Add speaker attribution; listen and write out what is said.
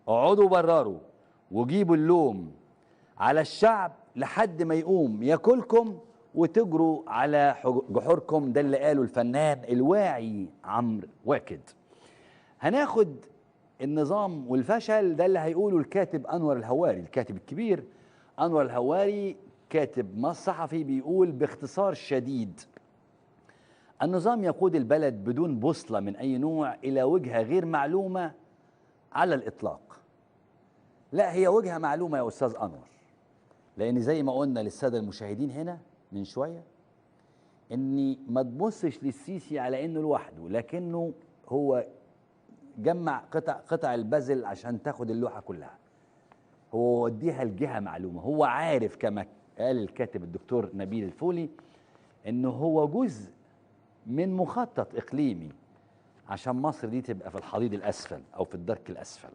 Speaker 1: اقعدوا برروا وجيبوا اللوم على الشعب لحد ما يقوم ياكلكم وتجروا على جحوركم. ده اللي قاله الفنان الواعي عمرو واكد. هناخد النظام والفشل، ده اللي هيقوله الكاتب أنور الهواري، الكاتب الكبير أنور الهواري، كاتب صحفي، بيقول باختصار شديد: النظام يقود البلد بدون بوصلة من أي نوع إلى وجهة غير معلومة على الإطلاق. لا، هي وجهة معلومة يا أستاذ أنور، لأن زي ما قلنا للسادة المشاهدين هنا من شوية، إني ما تبصش للسيسي على إنه لوحده، لكنه هو جمع قطع البازل عشان تاخد اللوحة كلها. هو وديها لجهة معلومة، هو عارف كما قال الكاتب الدكتور نبيل الفولي إنه هو جزء من مخطط إقليمي عشان مصر دي تبقى في الحضيض الأسفل أو في الدرك الأسفل.